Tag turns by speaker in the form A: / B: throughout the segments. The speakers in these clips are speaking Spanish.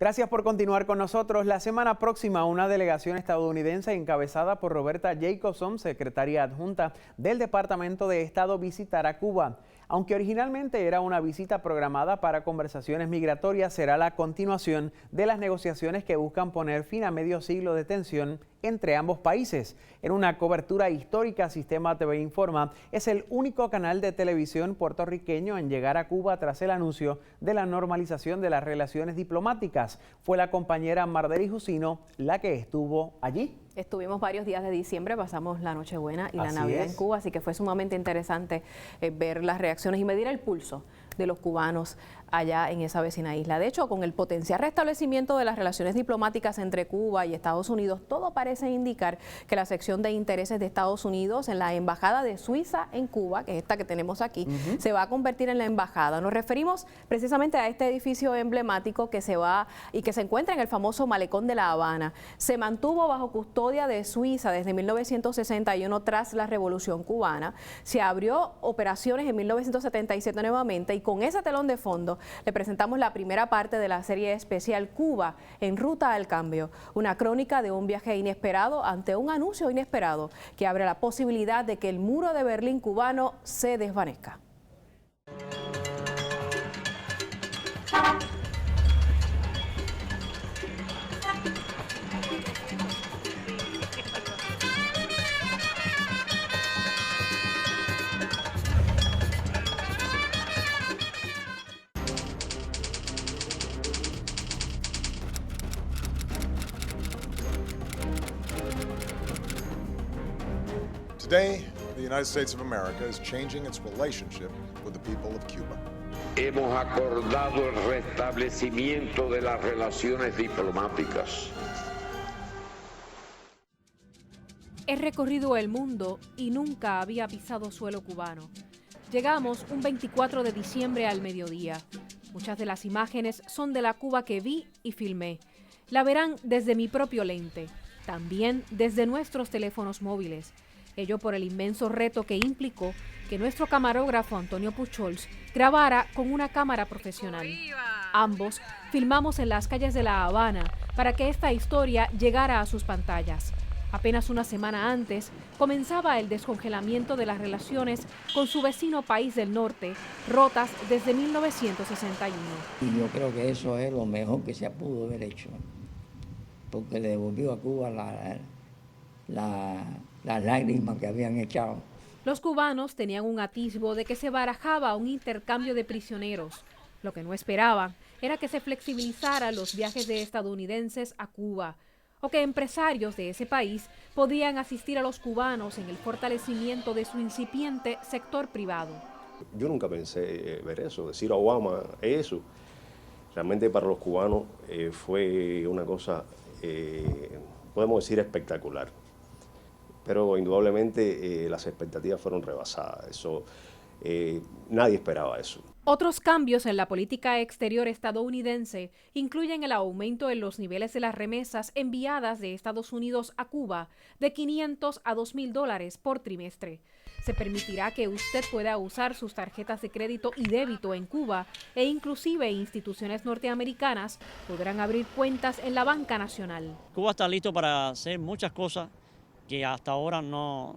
A: Gracias por continuar con nosotros. La semana próxima, una delegación estadounidense encabezada por Roberta Jacobson, secretaria adjunta del Departamento de Estado, visitará Cuba. Aunque originalmente era una visita programada para conversaciones migratorias, será la continuación de las negociaciones que buscan poner fin a medio siglo de tensión entre ambos países. En una cobertura histórica, Sistema TV Informa es el único canal de televisión puertorriqueño en llegar a Cuba tras el anuncio de la normalización de las relaciones diplomáticas. Fue la compañera Marderi Jusino la que estuvo allí.
B: Estuvimos varios días de diciembre, pasamos la Nochebuena y la Navidad en Cuba, así que fue sumamente interesante ver las reacciones y medir el pulso de los cubanos allá en esa vecina isla. De hecho, con el potencial restablecimiento de las relaciones diplomáticas entre Cuba y Estados Unidos, todo parece indicar que la sección de intereses de Estados Unidos en la Embajada de Suiza en Cuba, que es esta que tenemos aquí, se va a convertir en la embajada. Nos referimos precisamente a este edificio emblemático que se encuentra en el famoso Malecón de La Habana. Se mantuvo bajo custodia de Suiza desde 1961 tras la Revolución Cubana. Se abrió operaciones en 1977 nuevamente y con ese telón de fondo le presentamos la primera parte de la serie especial Cuba en Ruta al Cambio, una crónica de un viaje inesperado ante un anuncio inesperado que abre la posibilidad de que el muro de Berlín cubano se desvanezca.
C: Today, the United States of America is changing its relationship with the people of Cuba.
D: Hemos acordado el restablecimiento de las relaciones diplomáticas.
E: He recorrido el mundo y nunca había pisado suelo cubano. Llegamos un 24 de diciembre al mediodía. Muchas de las imágenes son de la Cuba que vi y filmé. La verán desde mi propio lente, también desde nuestros teléfonos móviles. Ello por el inmenso reto que implicó que nuestro camarógrafo Antonio Puchols grabara con una cámara profesional. Ambos filmamos en las calles de La Habana para que esta historia llegara a sus pantallas. Apenas una semana antes comenzaba el descongelamiento de las relaciones con su vecino país del norte, rotas desde 1961.
F: Y yo creo que eso es lo mejor que se pudo haber hecho, porque le devolvió a Cuba las lágrimas que habían echado.
E: Los cubanos tenían un atisbo de que se barajaba un intercambio de prisioneros. Lo que no esperaban era que se flexibilizaran los viajes de estadounidenses a Cuba, o que empresarios de ese país podrían asistir a los cubanos en el fortalecimiento de su incipiente sector privado.
G: Yo nunca pensé ver eso, decir a Obama eso. Realmente para los cubanos fue una cosa, podemos decir, espectacular. Pero indudablemente las expectativas fueron rebasadas. Eso, nadie esperaba eso.
E: Otros cambios en la política exterior estadounidense incluyen el aumento en los niveles de las remesas enviadas de Estados Unidos a Cuba de $500 a $2,000 por trimestre. Se permitirá que usted pueda usar sus tarjetas de crédito y débito en Cuba e inclusive instituciones norteamericanas podrán abrir cuentas en la banca nacional.
H: Cuba está listo para hacer muchas cosas que hasta ahora no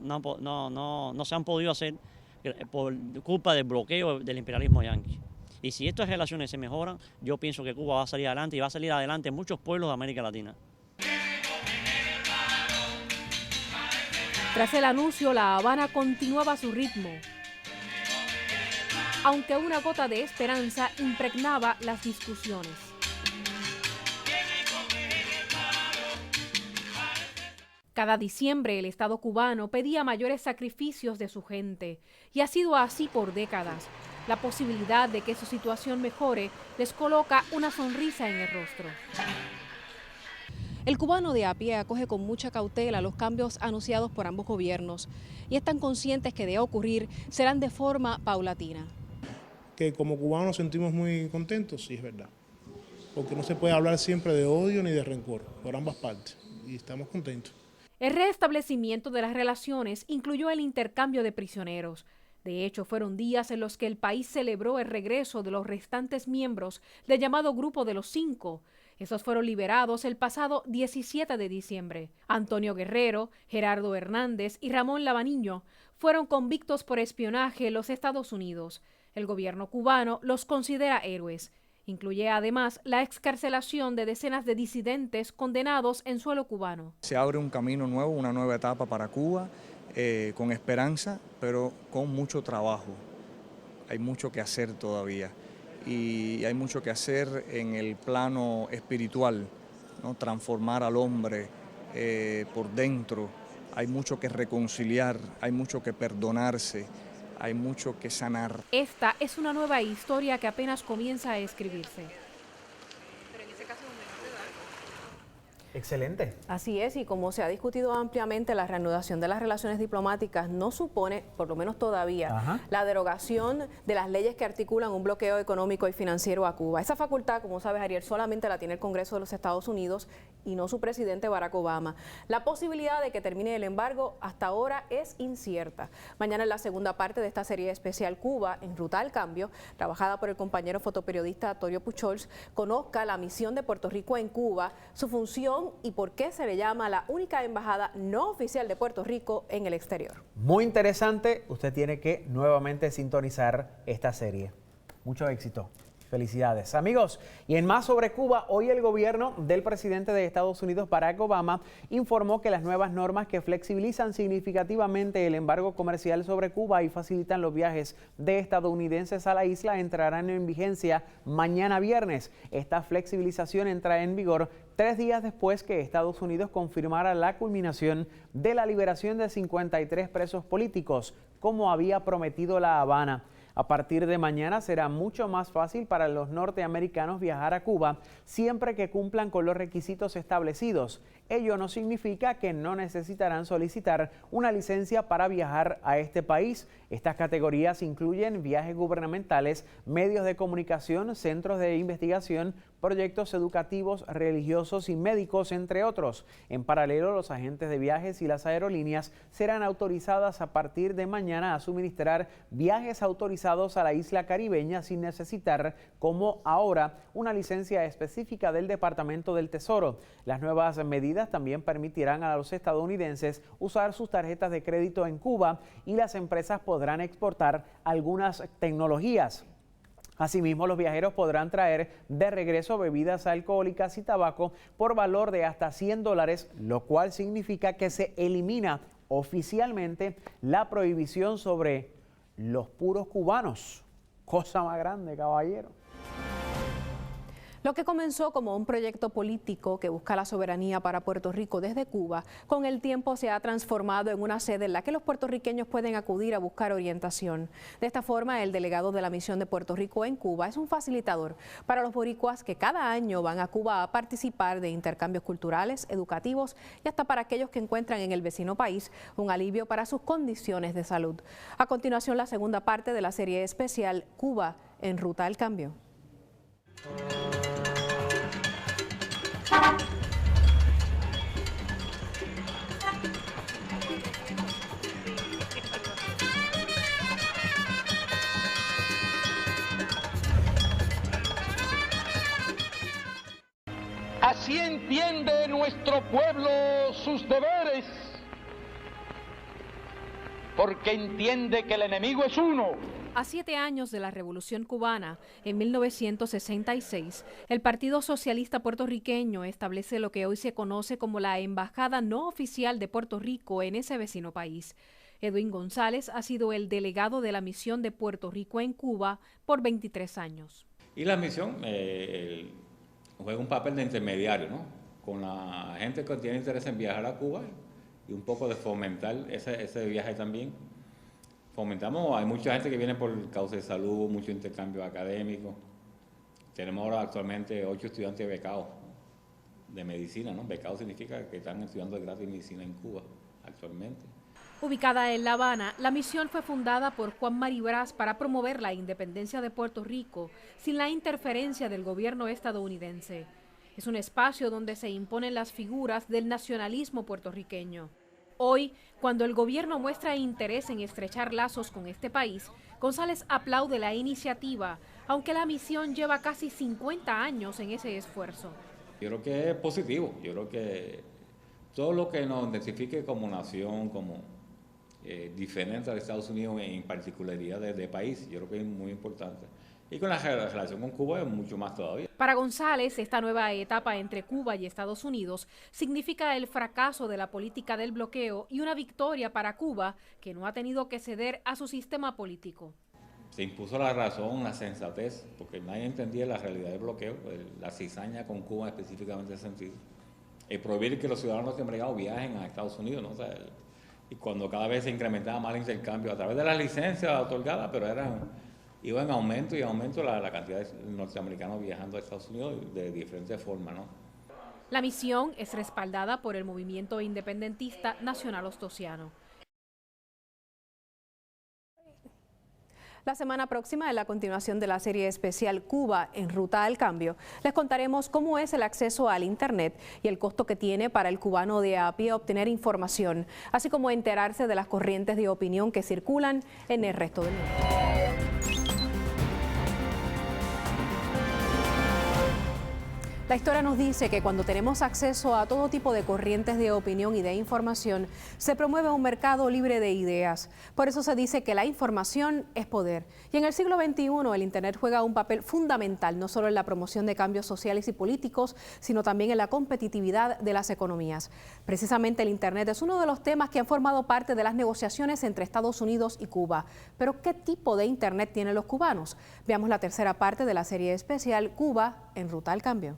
H: se han podido hacer por culpa del bloqueo del imperialismo yanqui. Y si estas relaciones se mejoran, yo pienso que Cuba va a salir adelante y va a salir adelante muchos pueblos de América Latina.
E: Tras el anuncio, La Habana continuaba su ritmo, aunque una gota de esperanza impregnaba las discusiones. Cada diciembre el Estado cubano pedía mayores sacrificios de su gente, y ha sido así por décadas. La posibilidad de que su situación mejore les coloca una sonrisa en el rostro. El cubano de a pie acoge con mucha cautela los cambios anunciados por ambos gobiernos y están conscientes que de ocurrir serán de forma paulatina.
I: Que como cubanos nos sentimos muy contentos, sí es verdad, porque no se puede hablar siempre de odio ni de rencor por ambas partes y estamos contentos.
E: El restablecimiento de las relaciones incluyó el intercambio de prisioneros. De hecho, fueron días en los que el país celebró el regreso de los restantes miembros del llamado Grupo de los Cinco. Esos fueron liberados el pasado 17 de diciembre. Antonio Guerrero, Gerardo Hernández y Ramón Lavaniño fueron convictos por espionaje en los Estados Unidos. El gobierno cubano los considera héroes. Incluye además la excarcelación de decenas de disidentes condenados en suelo cubano.
J: Se abre un camino nuevo, una nueva etapa para Cuba, con esperanza, pero con mucho trabajo. Hay mucho que hacer todavía y hay mucho que hacer en el plano espiritual, ¿no? Transformar al hombre por dentro. Hay mucho que reconciliar, hay mucho que perdonarse. Hay mucho que sanar.
E: Esta es una nueva historia que apenas comienza a escribirse. Pero en ese caso,
A: excelente.
B: Así es, y como se ha discutido ampliamente, la reanudación de las relaciones diplomáticas no supone, por lo menos todavía, la derogación de las leyes que articulan un bloqueo económico y financiero a Cuba. Esa facultad, como sabes, Ariel, solamente la tiene el Congreso de los Estados Unidos y no su presidente Barack Obama. La posibilidad de que termine el embargo hasta ahora es incierta. Mañana en la segunda parte de esta serie especial Cuba, en Ruta al Cambio, trabajada por el compañero fotoperiodista Torio Puchols, conozca la misión de Puerto Rico en Cuba, su función y por qué se le llama la única embajada no oficial de Puerto Rico en el exterior.
A: Muy interesante, usted tiene que nuevamente sintonizar esta serie. Mucho éxito. Felicidades. Amigos, y en más sobre Cuba, hoy el gobierno del presidente de Estados Unidos, Barack Obama, informó que las nuevas normas que flexibilizan significativamente el embargo comercial sobre Cuba y facilitan los viajes de estadounidenses a la isla entrarán en vigencia mañana viernes. Esta flexibilización entra en vigor 3 días después que Estados Unidos confirmara la culminación de la liberación de 53 presos políticos, como había prometido La Habana. A partir de mañana será mucho más fácil para los norteamericanos viajar a Cuba siempre que cumplan con los requisitos establecidos. Ello no significa que no necesitarán solicitar una licencia para viajar a este país. Estas categorías incluyen viajes gubernamentales, medios de comunicación, centros de investigación, proyectos educativos, religiosos y médicos, entre otros. En paralelo, los agentes de viajes y las aerolíneas serán autorizadas a partir de mañana a suministrar viajes autorizados a la isla caribeña sin necesitar, como ahora, una licencia específica del Departamento del Tesoro. Las nuevas medidas también permitirán a los estadounidenses usar sus tarjetas de crédito en Cuba y las empresas podrán exportar algunas tecnologías. Asimismo, los viajeros podrán traer de regreso bebidas alcohólicas y tabaco por valor de hasta $100, lo cual significa que se elimina oficialmente la prohibición sobre los puros cubanos. Cosa más grande, caballero.
B: Lo que comenzó como un proyecto político que busca la soberanía para Puerto Rico desde Cuba, con el tiempo se ha transformado en una sede en la que los puertorriqueños pueden acudir a buscar orientación. De esta forma, el delegado de la misión de Puerto Rico en Cuba es un facilitador para los boricuas que cada año van a Cuba a participar de intercambios culturales, educativos y hasta para aquellos que encuentran en el vecino país un alivio para sus condiciones de salud. A continuación, la segunda parte de la serie especial Cuba en Ruta al Cambio.
K: Así entiende nuestro pueblo sus deberes, porque entiende que el enemigo es uno.
E: A 7 años de la Revolución Cubana, en 1966, el Partido Socialista Puertorriqueño establece lo que hoy se conoce como la Embajada No Oficial de Puerto Rico en ese vecino país. Edwin González ha sido el delegado de la misión de Puerto Rico en Cuba por 23 años.
L: Y la misión juega un papel de intermediario, ¿no? Con la gente que tiene interés en viajar a Cuba y un poco de fomentar ese viaje también. Fomentamos, hay mucha gente que viene por causa de salud, mucho intercambio académico. Tenemos ahora actualmente 8 estudiantes becados de medicina, ¿no? Becados significa que están estudiando gratis medicina en Cuba actualmente.
E: Ubicada en La Habana, la misión fue fundada por Juan Maribraz para promover la independencia de Puerto Rico sin la interferencia del gobierno estadounidense. Es un espacio donde se imponen las figuras del nacionalismo puertorriqueño. Hoy, cuando el gobierno muestra interés en estrechar lazos con este país, González aplaude la iniciativa, aunque la misión lleva casi 50 años en ese esfuerzo.
L: Yo creo que es positivo, yo creo que todo lo que nos identifique como nación, como diferente a Estados Unidos en particularidad de país, yo creo que es muy importante. Y con la relación con Cuba es mucho más todavía.
E: Para González, esta nueva etapa entre Cuba y Estados Unidos significa el fracaso de la política del bloqueo y una victoria para Cuba, que no ha tenido que ceder a su sistema político.
L: Se impuso la razón, la sensatez, porque nadie entendía la realidad del bloqueo, la cizaña con Cuba específicamente en ese sentido. Prohibir que los ciudadanos norteamericanos viajen a Estados Unidos, ¿no? O sea, y cuando cada vez se incrementaba más el intercambio a través de las licencias otorgadas, pero iba en aumento y aumento la cantidad de norteamericanos viajando a Estados Unidos de diferentes formas, ¿no?
E: La misión es respaldada por el movimiento independentista Nacional Ostosiano.
B: La semana próxima, en la continuación de la serie especial Cuba en Ruta al Cambio, les contaremos cómo es el acceso al Internet y el costo que tiene para el cubano de a pie obtener información, así como enterarse de las corrientes de opinión que circulan en el resto del mundo. La historia nos dice que cuando tenemos acceso a todo tipo de corrientes de opinión y de información, se promueve un mercado libre de ideas. Por eso se dice que la información es poder. Y en el siglo XXI el Internet juega un papel fundamental, no solo en la promoción de cambios sociales y políticos, sino también en la competitividad de las economías. Precisamente el Internet es uno de los temas que han formado parte de las negociaciones entre Estados Unidos y Cuba. Pero ¿qué tipo de Internet tienen los cubanos? Veamos la tercera parte de la serie especial Cuba en Ruta al Cambio.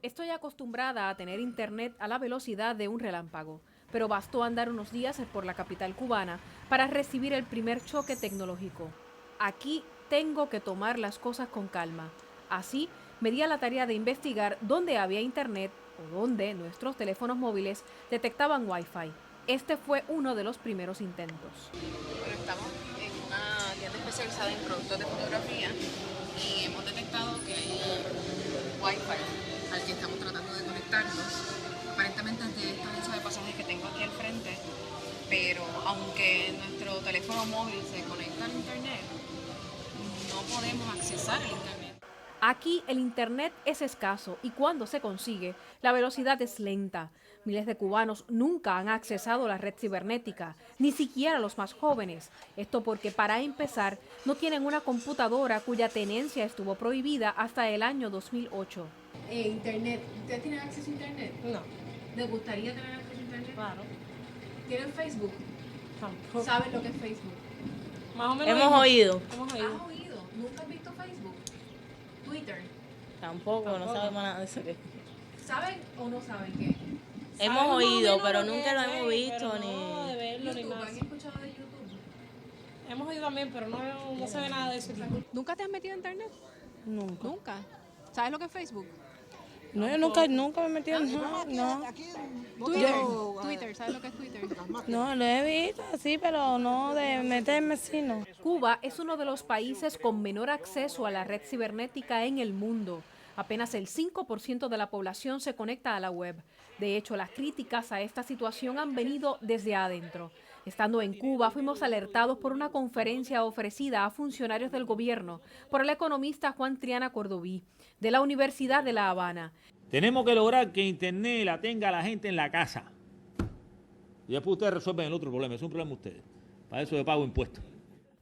E: Estoy acostumbrada a tener internet a la velocidad de un relámpago, pero bastó andar unos días por la capital cubana para recibir el primer choque tecnológico. Aquí tengo que tomar las cosas con calma. Así, me di a la tarea de investigar dónde había internet o dónde nuestros teléfonos móviles detectaban Wi-Fi. Este fue uno de los primeros intentos.
B: Bueno, estamos en una tienda especializada en productos de fotografía y hemos detectado que hay Wi-Fi al que estamos tratando de conectarnos. Aparentemente es de esta lista de pasajes que tengo aquí al frente, pero aunque nuestro teléfono móvil se conecta al internet, no podemos accesar el internet.
E: Aquí el internet es escaso y cuando se consigue, la velocidad es lenta. Miles de cubanos nunca han accesado la red cibernética, ni siquiera los más jóvenes. Esto porque, para empezar, no tienen una computadora cuya tenencia estuvo prohibida hasta el año 2008.
B: Internet. ¿Ustedes tienen acceso a internet?
M: No.
B: ¿Les gustaría tener acceso a internet?
M: Claro.
B: ¿Tienen Facebook?
M: Tampoco.
B: ¿Saben lo que es Facebook?
M: Más o menos. Hemos oído.
B: ¿Has oído? ¿Nunca has visto Facebook? ¿Twitter?
M: Tampoco, no sabemos nada de eso.
B: ¿Saben o no saben qué?
M: Hemos oído, pero nunca lo hemos visto ni...
B: No, de verlo ni nada. ¿Han escuchado de YouTube?
M: Hemos oído también, pero no se ve nada de eso.
B: ¿Nunca te has metido en internet?
M: Nunca.
B: ¿Nunca? ¿Sabes lo que es Facebook?
M: No, yo nunca me he metido en nada, no.
B: Twitter, ¿sabes lo que es Twitter?
M: No, lo he visto, sí, pero no de meterme, sí, no.
E: Cuba es uno de los países con menor acceso a la red cibernética en el mundo. Apenas el 5% de la población se conecta a la web. De hecho, las críticas a esta situación han venido desde adentro. Estando en Cuba, fuimos alertados por una conferencia ofrecida a funcionarios del gobierno por el economista Juan Triana Cordoví, de la Universidad de La Habana.
N: Tenemos que lograr que Internet la tenga la gente en la casa. Y después ustedes resuelven el otro problema, es un problema de ustedes. Para eso yo pago impuestos.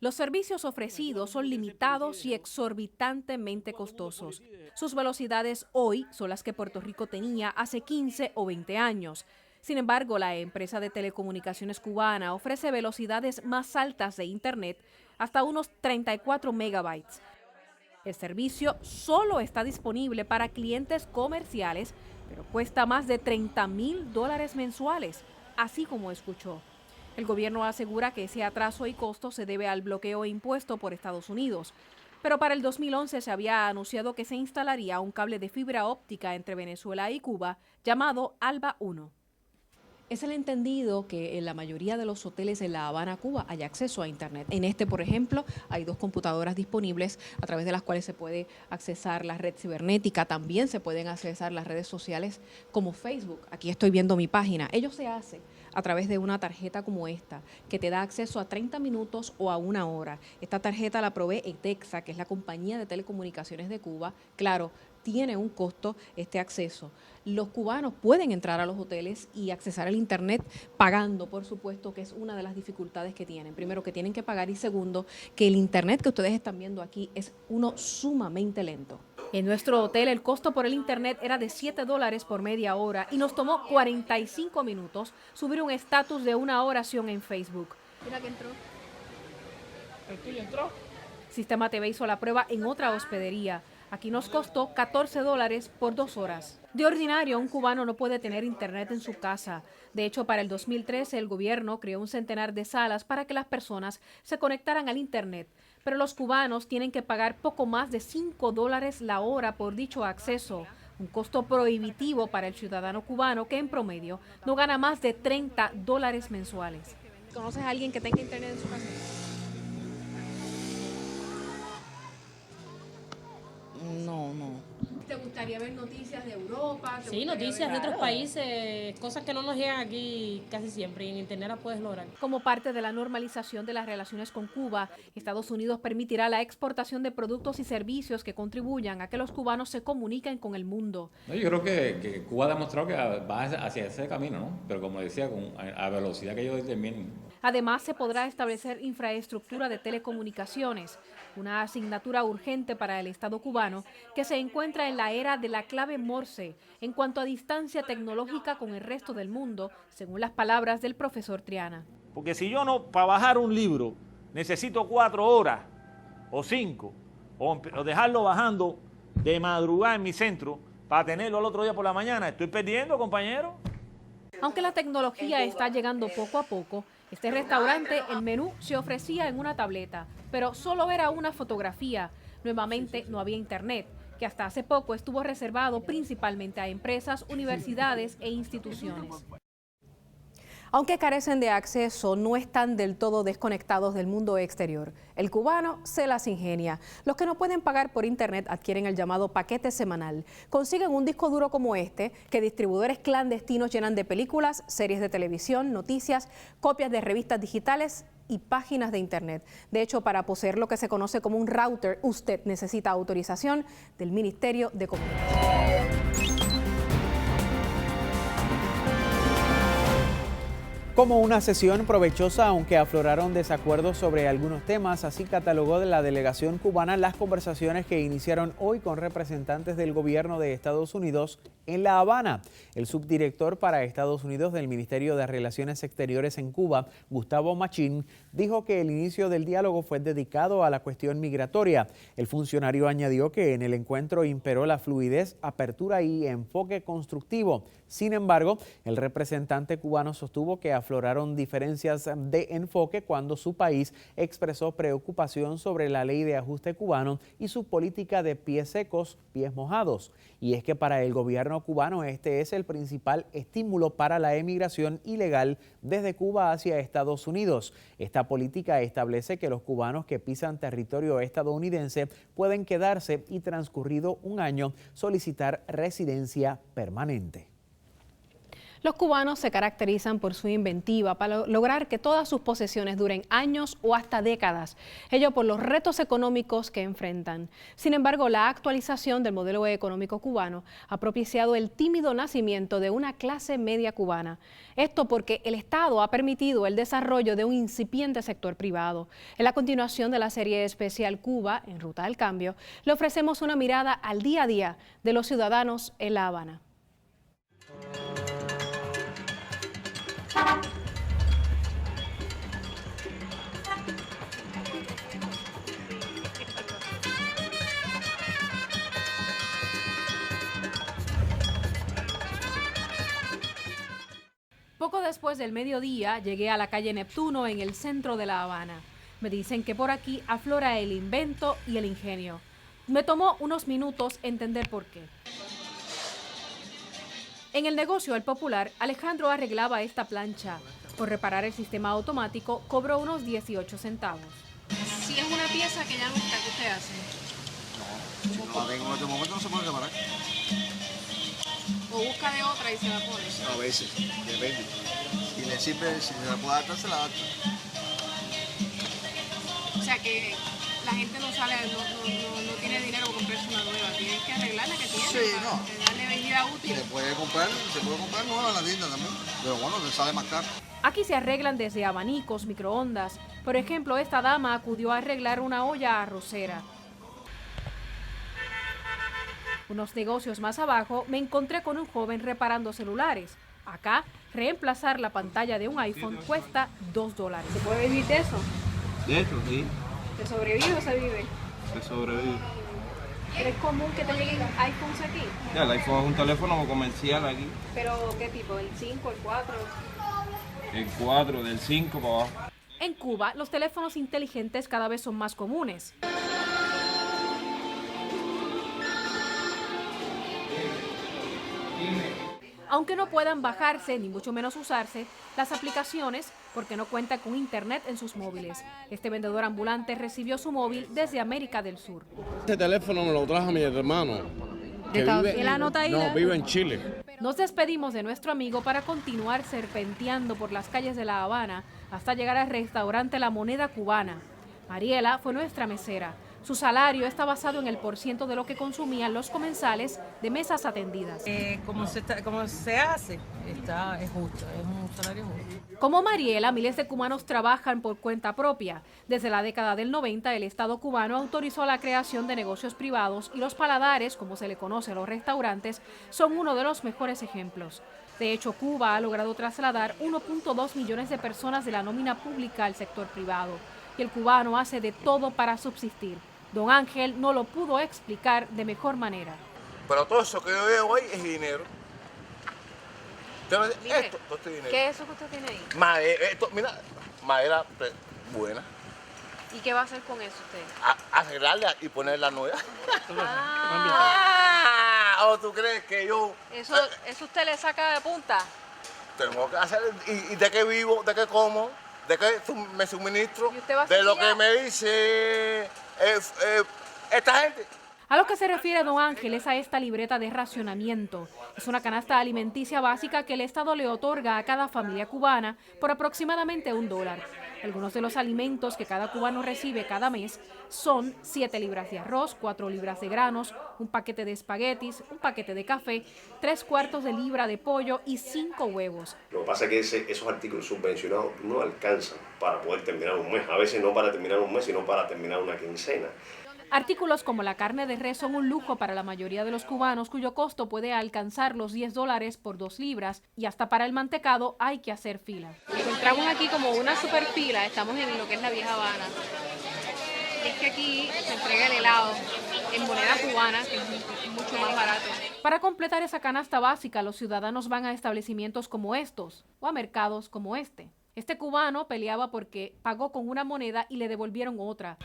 E: Los servicios ofrecidos son limitados y exorbitantemente costosos. Sus velocidades hoy son las que Puerto Rico tenía hace 15 o 20 años. Sin embargo, la empresa de telecomunicaciones cubana ofrece velocidades más altas de Internet, hasta unos 34 megabytes. El servicio solo está disponible para clientes comerciales, pero cuesta más de $30,000 mensuales, así como escuchó. El gobierno asegura que ese atraso y costo se debe al bloqueo impuesto por Estados Unidos. Pero para el 2011 se había anunciado que se instalaría un cable de fibra óptica entre Venezuela y Cuba llamado ALBA 1. Es el entendido que en la mayoría de los hoteles en La Habana, Cuba, hay acceso a Internet. En este, por ejemplo, hay 2 computadoras disponibles a través de las cuales se puede accesar la red cibernética. También se pueden accesar las redes sociales como Facebook. Aquí estoy viendo mi página. Ello se hace a través de una tarjeta como esta, que te da acceso a 30 minutos o a 1 hora. Esta tarjeta la provee ETEXA, que es la compañía de telecomunicaciones de Cuba. Claro, tiene un costo este acceso. Los cubanos pueden entrar a los hoteles y accesar el Internet pagando, por supuesto, que es una de las dificultades que tienen. Primero, que tienen que pagar, y segundo, que el Internet que ustedes están viendo aquí es uno sumamente lento. En nuestro hotel el costo por el Internet era de $7 por media hora y nos tomó 45 minutos subir un estatus de una oración en Facebook. Mira que entró.
O: ¿El tuyo entró?
E: Sistema TV hizo la prueba en otra hospedería. Aquí nos costó $14 por 2 horas. De ordinario, un cubano no puede tener Internet en su casa. De hecho, para el 2013, el gobierno creó un centenar de salas para que las personas se conectaran al Internet. Pero los cubanos tienen que pagar poco más de $5 la hora por dicho acceso. Un costo prohibitivo para el ciudadano cubano que en promedio no gana más de $30 mensuales.
B: ¿Conoces a alguien que tenga Internet en su casa?
M: No.
E: ¿Te gustaría ver noticias de Europa?
M: Sí, noticias de otros países, cosas que no nos llegan aquí casi siempre, y en Internet las puedes lograr.
E: Como parte de la normalización de las relaciones con Cuba, Estados Unidos permitirá la exportación de productos y servicios que contribuyan a que los cubanos se comuniquen con el mundo.
L: No, yo creo que Cuba ha demostrado que va hacia ese camino, ¿no? Pero como decía, a velocidad que ellos determinen.
E: Además, se podrá establecer infraestructura de telecomunicaciones, una asignatura urgente para el Estado cubano que se encuentra en la era de la clave Morse en cuanto a distancia tecnológica con el resto del mundo, según las palabras del profesor Triana.
N: Porque si yo no, para bajar un libro, necesito 4 horas o 5, o dejarlo bajando de madrugada en mi centro para tenerlo al otro día por la mañana, estoy perdiendo, compañero.
E: Aunque la tecnología está llegando poco a poco, este restaurante, el menú se ofrecía en una tableta, pero solo era una fotografía. Nuevamente no había Internet, que hasta hace poco estuvo reservado principalmente a empresas, universidades e instituciones.
B: Aunque carecen de acceso, no están del todo desconectados del mundo exterior. El cubano se las ingenia. Los que no pueden pagar por Internet adquieren el llamado paquete semanal. Consiguen un disco duro como este, que distribuidores clandestinos llenan de películas, series de televisión, noticias, copias de revistas digitales y páginas de Internet. De hecho, para poseer lo que se conoce como un router, usted necesita autorización del Ministerio de Comunicaciones.
A: Como una sesión provechosa, aunque afloraron desacuerdos sobre algunos temas, así catalogó de la delegación cubana las conversaciones que iniciaron hoy con representantes del gobierno de Estados Unidos en La Habana. El subdirector para Estados Unidos del Ministerio de Relaciones Exteriores en Cuba, Gustavo Machín, dijo que el inicio del diálogo fue dedicado a la cuestión migratoria. El funcionario añadió que en el encuentro imperó la fluidez, apertura y enfoque constructivo. Sin embargo, el representante cubano sostuvo que afloraron diferencias de enfoque cuando su país expresó preocupación sobre la ley de ajuste cubano y su política de pies secos, pies mojados. Y es que para el gobierno cubano este es el principal estímulo para la emigración ilegal desde Cuba hacia Estados Unidos. Esta política establece que los cubanos que pisan territorio estadounidense pueden quedarse y, transcurrido un año, solicitar residencia permanente.
B: Los cubanos se caracterizan por su inventiva para lograr que todas sus posesiones duren años o hasta décadas, ello por los retos económicos que enfrentan. Sin embargo, la actualización del modelo económico cubano ha propiciado el tímido nacimiento de una clase media cubana. Esto porque el Estado ha permitido el desarrollo de un incipiente sector privado. En la continuación de la serie especial Cuba, en Ruta al Cambio, le ofrecemos una mirada al día a día de los ciudadanos en La Habana.
E: Poco después del mediodía llegué a la calle Neptuno en el centro de La Habana. Me dicen que por aquí aflora el invento y el ingenio. Me tomó unos minutos entender por qué. En el negocio El Popular, Alejandro arreglaba esta plancha. Por reparar el sistema automático, cobró unos 18 centavos.
B: Si es una pieza que ya no está, ¿qué usted hace?
P: Si no la tengo en este momento, no se puede reparar.
B: ¿O busca de otra y se la pone?
P: A veces, depende. Si le sirve, si se la puede adaptar, se la adapta.
B: O sea que la gente no sale, no tiene dinero para comprarse una nueva, tiene que arreglar la que tiene.
P: Sí,
B: para darle vida útil.
P: Se puede comprar nueva en la tienda también, pero bueno, le sale más caro.
E: Aquí se arreglan desde abanicos, microondas. Por ejemplo, esta dama acudió a arreglar una olla arrocera. Unos negocios más abajo me encontré con un joven reparando celulares. Acá, reemplazar la pantalla de un iPhone cuesta $2. ¿Se puede vivir de eso?
Q: De eso, sí.
B: ¿Se sobrevive o se vive?
Q: Se sobrevive.
B: ¿Pero es común que te lleguen iPhones aquí?
Q: Ya, el iPhone es un teléfono comercial aquí.
B: ¿Pero qué tipo? ¿El 5, el 4?
Q: El 4, del 5 para abajo.
E: En Cuba, los teléfonos inteligentes cada vez son más comunes. Aunque no puedan bajarse, ni mucho menos usarse, las aplicaciones, porque no cuentan con internet en sus móviles. Este vendedor ambulante recibió su móvil desde América del Sur.
R: Este teléfono me lo trajo mi hermano. Vive en Chile.
E: Nos despedimos de nuestro amigo para continuar serpenteando por las calles de La Habana hasta llegar al restaurante La Moneda Cubana. Mariela fue nuestra mesera. Su salario está basado en el % de lo que consumían los comensales de mesas atendidas.
S: Como se hace, es justo, es un salario justo.
E: Como Mariela, miles de cubanos trabajan por cuenta propia. Desde la década del 90, el Estado cubano autorizó la creación de negocios privados y los paladares, como se le conoce a los restaurantes, son uno de los mejores ejemplos. De hecho, Cuba ha logrado trasladar 1.2 millones de personas de la nómina pública al sector privado. Y el cubano hace de todo para subsistir. Don Ángel no lo pudo explicar de mejor manera.
T: Pero todo eso que yo veo ahí es dinero.
B: Mire,
T: todo este dinero.
B: ¿Qué es eso que usted tiene ahí?
T: Madera buena.
B: ¿Y qué va a hacer con eso usted?
T: Arreglarla y ponerla nueva. ¿O tú crees que yo...?
B: ¿Eso usted le saca de punta?
T: Tengo que hacer... ¿Y de qué vivo? ¿De qué como? ¿De qué me suministro? De lo que me dice esta gente.
E: A lo que se refiere don Ángel es a esta libreta de racionamiento. Es una canasta alimenticia básica que el Estado le otorga a cada familia cubana por aproximadamente $1. Algunos de los alimentos que cada cubano recibe cada mes son 7 libras de arroz, 4 libras de granos, un paquete de espaguetis, un paquete de café, 3/4 de libra de pollo y 5 huevos.
G: Lo que pasa es que esos artículos subvencionados no alcanzan para poder terminar un mes. A veces no para terminar un mes, sino para terminar una quincena.
E: Artículos como la carne de res son un lujo para la mayoría de los cubanos, cuyo costo puede alcanzar los $10 por 2 libras, y hasta para el mantecado hay que hacer fila.
B: Encontramos aquí como una super fila, estamos en lo que es la Vieja Habana. Y es que aquí se entrega el helado en moneda cubana, que es mucho más barato.
E: Para completar esa canasta básica, los ciudadanos van a establecimientos como estos o a mercados como este. Este cubano peleaba porque pagó con una moneda y le devolvieron otra.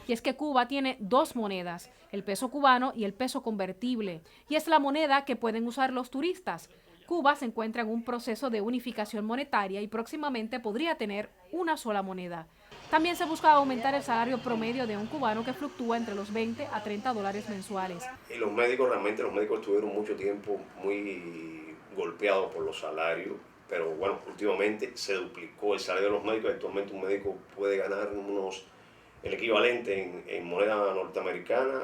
E: Y es que Cuba tiene 2 monedas, el peso cubano y el peso convertible, y es la moneda que pueden usar los turistas. Cuba se encuentra en un proceso de unificación monetaria y próximamente podría tener una sola moneda. También se busca aumentar el salario promedio de un cubano que fluctúa entre los $20 a $30 mensuales.
G: Y los médicos estuvieron mucho tiempo muy golpeados por los salarios, pero bueno, últimamente se duplicó el salario de los médicos. Actualmente un médico puede ganar el equivalente en moneda norteamericana,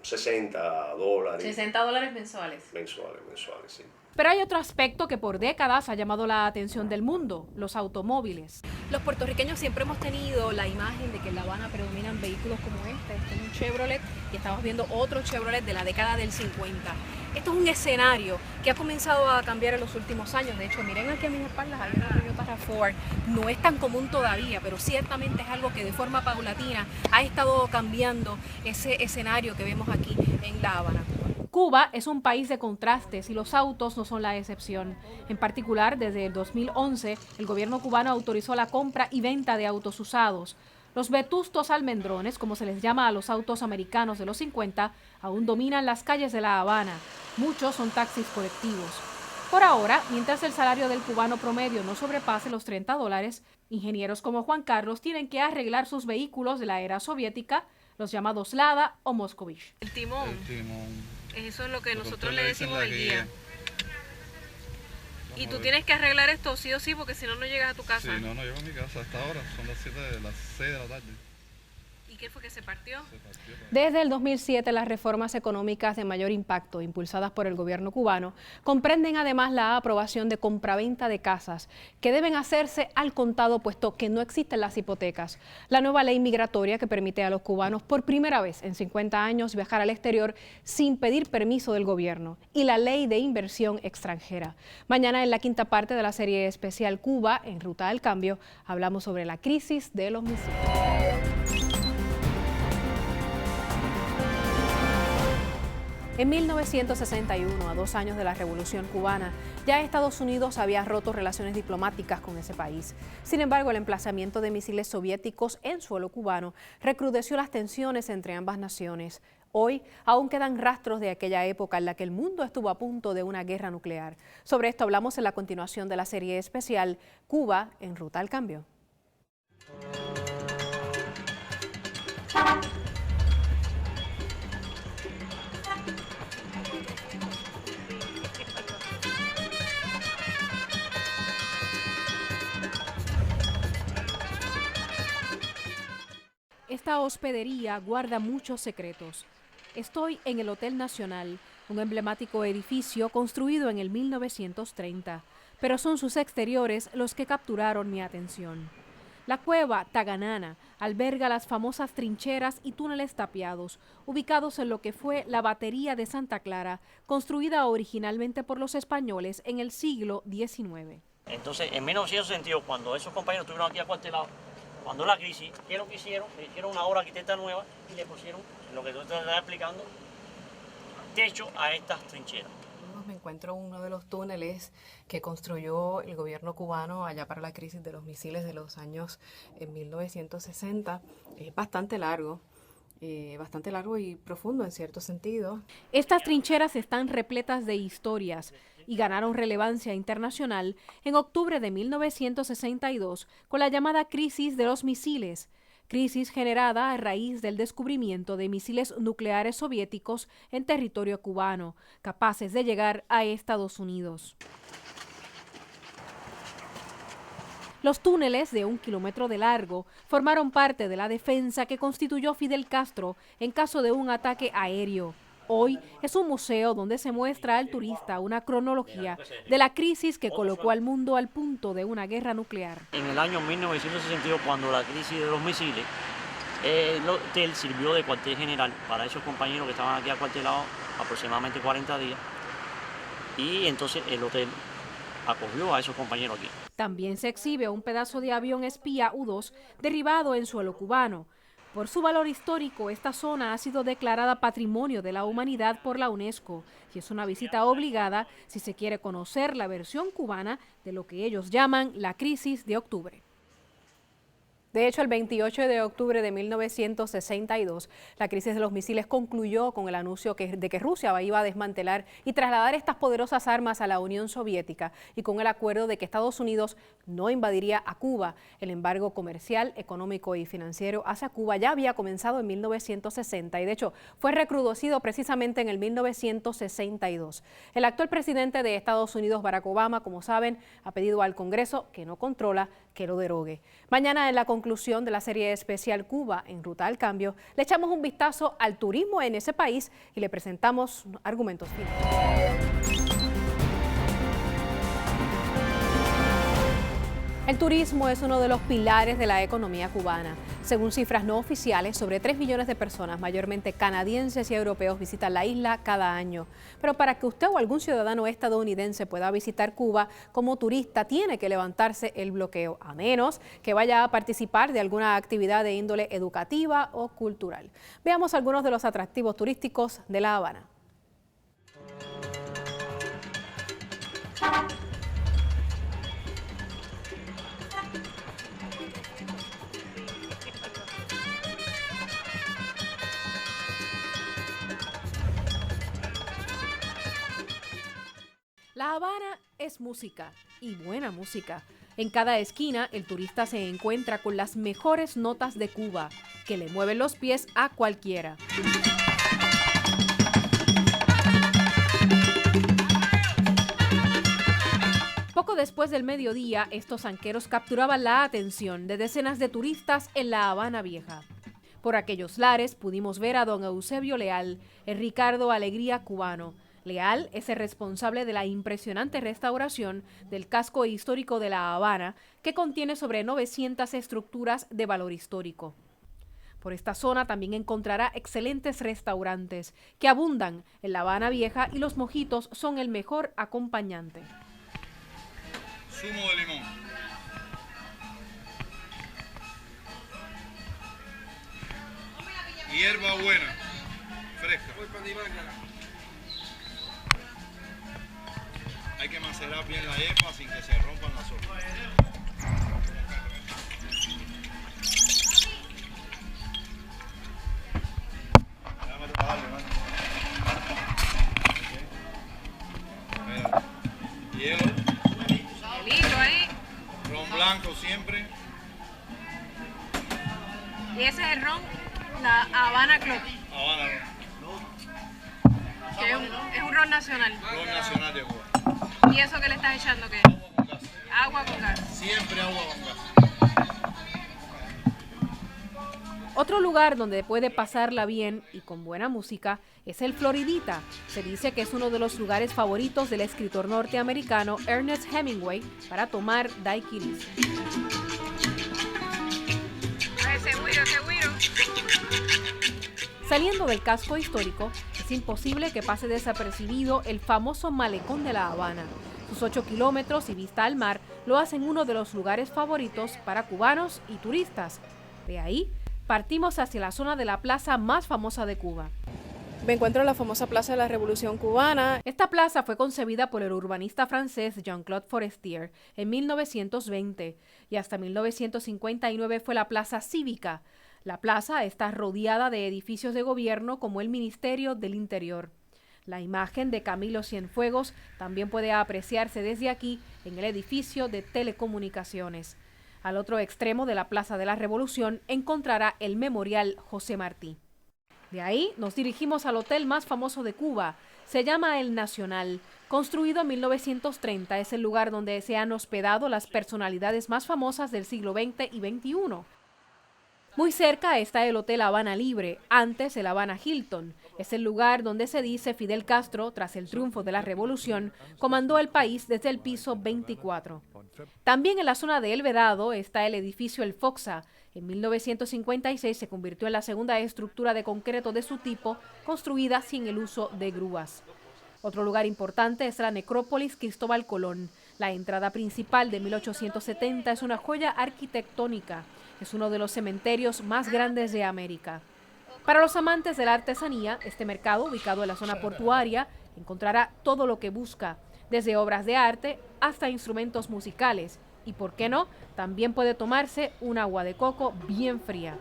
G: $60.
B: $60 mensuales.
G: Mensuales, sí.
E: Pero hay otro aspecto que por décadas ha llamado la atención del mundo, los automóviles.
B: Los puertorriqueños siempre hemos tenido la imagen de que en La Habana predominan vehículos como este es un Chevrolet, y estamos viendo otro Chevrolet de la década del 50. Esto es un escenario que ha comenzado a cambiar en los últimos años. De hecho, miren aquí a mis espaldas, hay una Toyota RAV4. No es tan común todavía, pero ciertamente es algo que de forma paulatina ha estado cambiando ese escenario que vemos aquí en La Habana.
E: Cuba es un país de contrastes y los autos no son la excepción. En particular, desde el 2011, el gobierno cubano autorizó la compra y venta de autos usados. Los vetustos almendrones, como se les llama a los autos americanos de los 50, aún dominan las calles de La Habana. Muchos son taxis colectivos. Por ahora, mientras el salario del cubano promedio no sobrepase los $30, ingenieros como Juan Carlos tienen que arreglar sus vehículos de la era soviética, los llamados Lada o Moscovich.
B: El timón.
U: El timón.
B: Eso es lo que
U: Lo
B: nosotros
U: que
B: le
U: dicen
B: decimos
U: la
B: el guía. Y tú tienes que arreglar esto sí o sí, porque si no, no llegas a tu casa.
U: Sí, no llego a mi casa hasta ahora, son las 6 de la tarde.
B: ¿Y qué fue que se partió?
E: Desde el 2007, las reformas económicas de mayor impacto impulsadas por el gobierno cubano comprenden además la aprobación de compraventa de casas que deben hacerse al contado, puesto que no existen las hipotecas. La nueva ley migratoria que permite a los cubanos por primera vez en 50 años viajar al exterior sin pedir permiso del gobierno, y la ley de inversión extranjera. Mañana, en la quinta parte de la serie especial Cuba en Ruta al Cambio, hablamos sobre la crisis de los misiles. En 1961, a 2 años de la Revolución Cubana, ya Estados Unidos había roto relaciones diplomáticas con ese país. Sin embargo, el emplazamiento de misiles soviéticos en suelo cubano recrudeció las tensiones entre ambas naciones. Hoy aún quedan rastros de aquella época en la que el mundo estuvo a punto de una guerra nuclear. Sobre esto hablamos en la continuación de la serie especial Cuba en Ruta al Cambio. Esta hospedería guarda muchos secretos. Estoy en el Hotel Nacional, un emblemático edificio construido en el 1930, pero son sus exteriores los que capturaron mi atención. La cueva Taganana alberga las famosas trincheras y túneles tapiados, ubicados en lo que fue la batería de Santa Clara, construida originalmente por los españoles en el siglo XIX.
H: Entonces, en 1962, cuando esos compañeros estuvieron aquí acuartelados, cuando la crisis, ¿qué es lo que hicieron? Le hicieron una obra arquitecta nueva y le pusieron, lo que tú te estás explicando, techo a estas trincheras.
B: Me encuentro en uno de los túneles que construyó el gobierno cubano allá para la crisis de los misiles de los años 1960. Es bastante largo y profundo en cierto sentido.
E: Estas trincheras están repletas de historias y ganaron relevancia internacional en octubre de 1962 con la llamada crisis de los misiles, crisis generada a raíz del descubrimiento de misiles nucleares soviéticos en territorio cubano, capaces de llegar a Estados Unidos. Los túneles de 1 kilómetro de largo formaron parte de la defensa que constituyó Fidel Castro en caso de un ataque aéreo. Hoy es un museo donde se muestra al turista una cronología de la crisis que colocó al mundo al punto de una guerra nuclear.
H: En el año 1962, cuando la crisis de los misiles, el hotel sirvió de cuartel general para esos compañeros que estaban aquí acuartelados aproximadamente 40 días. Y entonces el hotel acogió a esos compañeros aquí.
E: También se exhibe un pedazo de avión espía U-2 derribado en suelo cubano. Por su valor histórico, esta zona ha sido declarada Patrimonio de la Humanidad por la UNESCO y es una visita obligada si se quiere conocer la versión cubana de lo que ellos llaman la crisis de octubre. De hecho, el 28 de octubre de 1962, la crisis de los misiles concluyó con el anuncio de que Rusia iba a desmantelar y trasladar estas poderosas armas a la Unión Soviética y con el acuerdo de que Estados Unidos no invadiría a Cuba. El embargo comercial, económico y financiero hacia Cuba ya había comenzado en 1960 y de hecho fue recrudecido precisamente en el 1962. El actual presidente de Estados Unidos, Barack Obama, como saben, ha pedido al Congreso que no controla que lo derogue. Mañana, en la conclusión de la serie especial Cuba en Ruta al Cambio, le echamos un vistazo al turismo en ese país y le presentamos argumentos finales. El turismo es uno de los pilares de la economía cubana. Según cifras no oficiales, sobre 3 millones de personas, mayormente canadienses y europeos, visitan la isla cada año. Pero para que usted o algún ciudadano estadounidense pueda visitar Cuba como turista, tiene que levantarse el bloqueo, a menos que vaya a participar de alguna actividad de índole educativa o cultural. Veamos algunos de los atractivos turísticos de La Habana. La Habana es música, y buena música. En cada esquina, el turista se encuentra con las mejores notas de Cuba, que le mueven los pies a cualquiera. Poco después del mediodía, estos zanqueros capturaban la atención de decenas de turistas en La Habana Vieja. Por aquellos lares pudimos ver a don Eusebio Leal, el Ricardo Alegría cubano. Leal es el responsable de la impresionante restauración del casco histórico de La Habana, que contiene sobre 900 estructuras de valor histórico. Por esta zona también encontrará excelentes restaurantes que abundan en La Habana Vieja y los mojitos son el mejor acompañante.
C: Zumo de limón. Hierba buena, fresca. Hay que macerar bien la hierba sin que se rompan las hojas. Déjame trabajarle, mano. Hielo.
V: Hielito ahí.
C: Ron blanco siempre.
V: Y ese es el ron, la Habana Club.
C: Habana.
V: Que es un ron nacional.
C: Ron nacional de Cuba.
V: ¿Y eso que le estás echando qué? Agua con gas.
C: Siempre agua con gas.
E: Otro lugar donde puede pasarla bien y con buena música es el Floridita. Se dice que es uno de los lugares favoritos del escritor norteamericano Ernest Hemingway para tomar daiquiris. Saliendo del casco histórico, es imposible que pase desapercibido el famoso malecón de La Habana. Sus 8 kilómetros y vista al mar lo hacen uno de los lugares favoritos para cubanos y turistas. De ahí, partimos hacia la zona de la plaza más famosa de Cuba.
B: Me encuentro en la famosa Plaza de la Revolución Cubana.
E: Esta plaza fue concebida por el urbanista francés Jean-Claude Forestier en 1920 y hasta 1959 fue la plaza cívica. La plaza está rodeada de edificios de gobierno como el Ministerio del Interior. La imagen de Camilo Cienfuegos también puede apreciarse desde aquí en el edificio de telecomunicaciones. Al otro extremo de la Plaza de la Revolución encontrará el Memorial José Martí. De ahí nos dirigimos al hotel más famoso de Cuba. Se llama El Nacional. Construido en 1930, es el lugar donde se han hospedado las personalidades más famosas del siglo XX y XXI. Muy cerca está el Hotel Habana Libre, antes el Habana Hilton. Es el lugar donde se dice Fidel Castro, tras el triunfo de la revolución, comandó el país desde el piso 24. También en la zona de El Vedado está el edificio El Foxa. En 1956 se convirtió en la segunda estructura de concreto de su tipo, construida sin el uso de grúas. Otro lugar importante es la necrópolis Cristóbal Colón. La entrada principal de 1870 es una joya arquitectónica. Es uno de los cementerios más grandes de América. Para los amantes de la artesanía, este mercado, ubicado en la zona portuaria, encontrará todo lo que busca, desde obras de arte hasta instrumentos musicales. Y por qué no, también puede tomarse un agua de coco bien fría.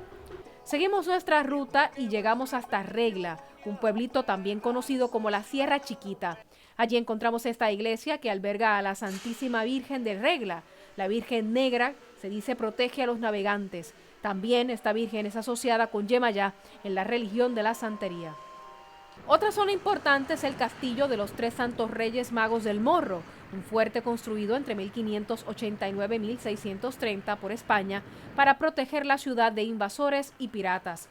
E: Seguimos nuestra ruta y llegamos hasta Regla, un pueblito también conocido como la Sierra Chiquita. Allí encontramos esta iglesia que alberga a la Santísima Virgen de Regla. La Virgen Negra se dice protege a los navegantes. También esta virgen es asociada con Yemayá en la religión de la santería. Otra zona importante es el castillo de los Tres Santos Reyes Magos del Morro, un fuerte construido entre 1589 y 1630 por España para proteger la ciudad de invasores y piratas.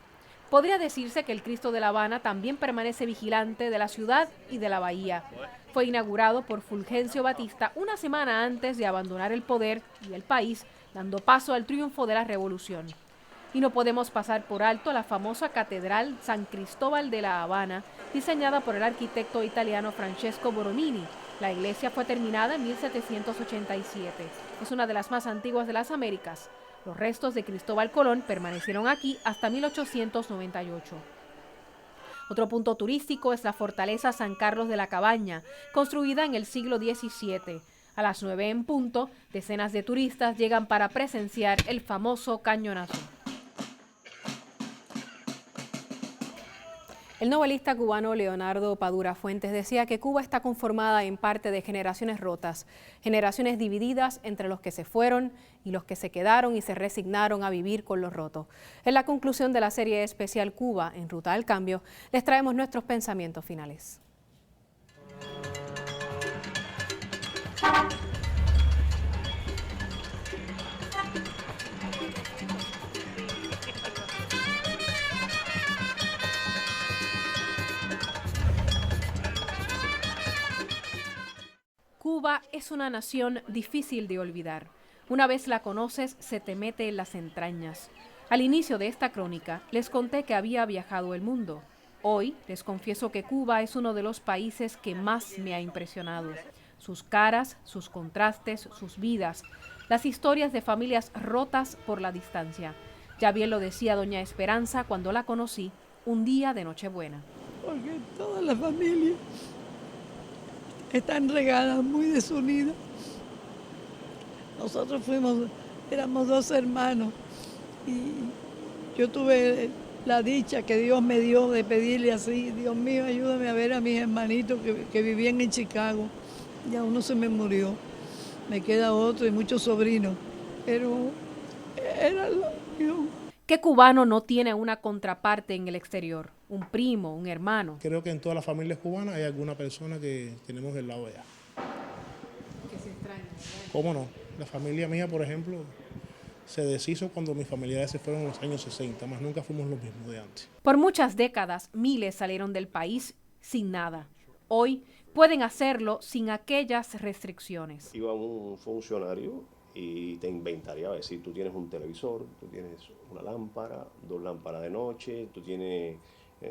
E: Podría decirse que el Cristo de La Habana también permanece vigilante de la ciudad y de la bahía. Fue inaugurado por Fulgencio Batista una semana antes de abandonar el poder y el país, dando paso al triunfo de la revolución. Y no podemos pasar por alto la famosa Catedral San Cristóbal de La Habana, diseñada por el arquitecto italiano Francesco Borromini. La iglesia fue terminada en 1787. Es una de las más antiguas de las Américas. Los restos de Cristóbal Colón permanecieron aquí hasta 1898. Otro punto turístico es la Fortaleza San Carlos de la Cabaña, construida en el siglo XVII. A las 9 en punto, decenas de turistas llegan para presenciar el famoso cañonazo.
B: El novelista cubano Leonardo Padura Fuentes decía que Cuba está conformada en parte de generaciones rotas, generaciones divididas entre los que se fueron y los que se quedaron y se resignaron a vivir con lo roto. En la conclusión de la serie especial Cuba en Ruta al Cambio, les traemos nuestros pensamientos finales. Cuba es una nación difícil de olvidar. Una vez la conoces, se te mete en las entrañas. Al inicio de esta crónica, les conté que había viajado el mundo. Hoy, les confieso que Cuba es uno de los países que más me ha impresionado. Sus caras, sus contrastes, sus vidas, las historias de familias rotas por la distancia. Ya bien lo decía doña Esperanza cuando la conocí un día de Nochebuena.
D: Porque toda la familia están regadas, muy desunidas. Nosotros éramos 2 hermanos y yo tuve la dicha que Dios me dio de pedirle así: Dios mío, ayúdame a ver a mis hermanitos que vivían en Chicago. Ya uno se me murió, me queda otro y muchos sobrinos, pero era la unión.
E: ¿Qué cubano no tiene una contraparte en el exterior? Un primo, un hermano.
I: Creo que en todas las familias cubanas hay alguna persona que tenemos del lado de allá.
B: Que se extraña, ¿verdad?
I: ¿Cómo no? La familia mía, por ejemplo, se deshizo cuando mis familiares se fueron en los años 60, más nunca fuimos los mismos de antes.
E: Por muchas décadas, miles salieron del país sin nada. Hoy pueden hacerlo sin aquellas restricciones.
G: Iba un funcionario y te inventaría, es decir, tú tienes un televisor, tú tienes una lámpara, 2 lámparas de noche, tú tienes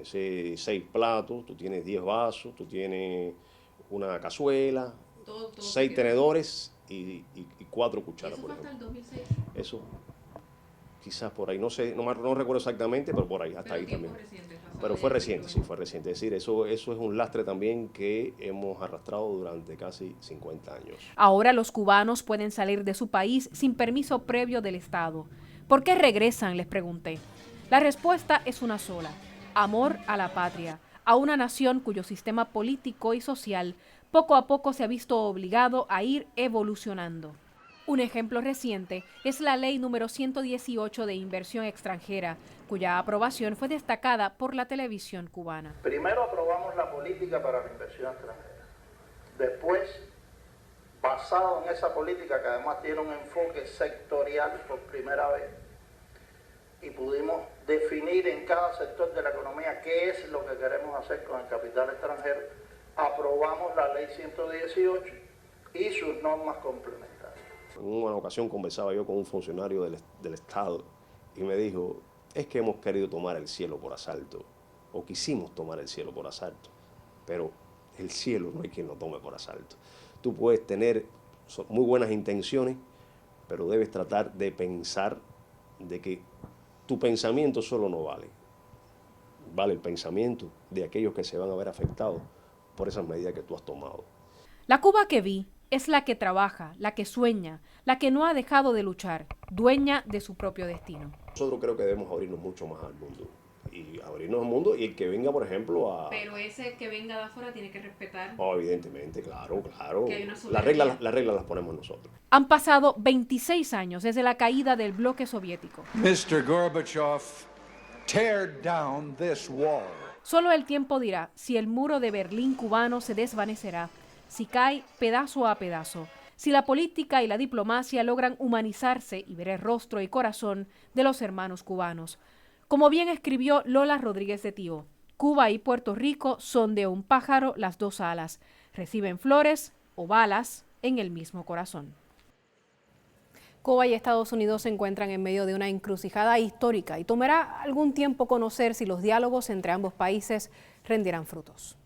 G: 6 platos, tú tienes 10 vasos, tú tienes una cazuela, todo 6 tenedores y 4 cucharas, por ejemplo. ¿Eso fue hasta el 2006? Eso, quizás por ahí, no sé, no recuerdo exactamente, pero por ahí, hasta ahí también. Pero fue reciente, sí, fue reciente. Es decir, eso es un lastre también que hemos arrastrado durante casi 50 años.
E: Ahora los cubanos pueden salir de su país sin permiso previo del Estado. ¿Por qué regresan?, les pregunté. La respuesta es una sola: amor a la patria, a una nación cuyo sistema político y social poco a poco se ha visto obligado a ir evolucionando. Un ejemplo reciente es la Ley número 118 de Inversión Extranjera, cuya aprobación fue destacada por la televisión cubana.
F: Primero aprobamos la política para la inversión extranjera. Después, basado en esa política, que además tiene un enfoque sectorial por primera vez, y pudimos definir en cada sector de la economía qué es lo que queremos hacer con el capital extranjero, aprobamos la Ley 118 y sus normas complementarias.
G: En una ocasión conversaba yo con un funcionario del Estado y me dijo: es que hemos querido tomar el cielo por asalto, o quisimos tomar el cielo por asalto, pero el cielo no hay quien lo tome por asalto. Tú puedes tener muy buenas intenciones, pero debes tratar de pensar de que tu pensamiento solo no vale. Vale el pensamiento de aquellos que se van a ver afectados por esas medidas que tú has tomado.
E: La Cuba que vi es la que trabaja, la que sueña, la que no ha dejado de luchar, dueña de su propio destino.
G: Nosotros creo que debemos abrirnos mucho más al mundo. Y abrirnos al mundo, y el que venga, por ejemplo, a...
B: Pero ese que venga de afuera tiene que respetar.
G: Oh, evidentemente, claro.
B: Que hay una
G: Las reglas las ponemos nosotros.
E: Han pasado 26 años desde la caída del bloque soviético.
K: Mr. Gorbachev, tear down this wall.
E: Solo el tiempo dirá si el muro de Berlín cubano se desvanecerá, si cae pedazo a pedazo, si la política y la diplomacia logran humanizarse y ver el rostro y corazón de los hermanos cubanos. Como bien escribió Lola Rodríguez de Tío, Cuba y Puerto Rico son de un pájaro las 2 alas, reciben flores o balas en el mismo corazón.
B: Cuba y Estados Unidos se encuentran en medio de una encrucijada histórica y tomará algún tiempo conocer si los diálogos entre ambos países rendirán frutos.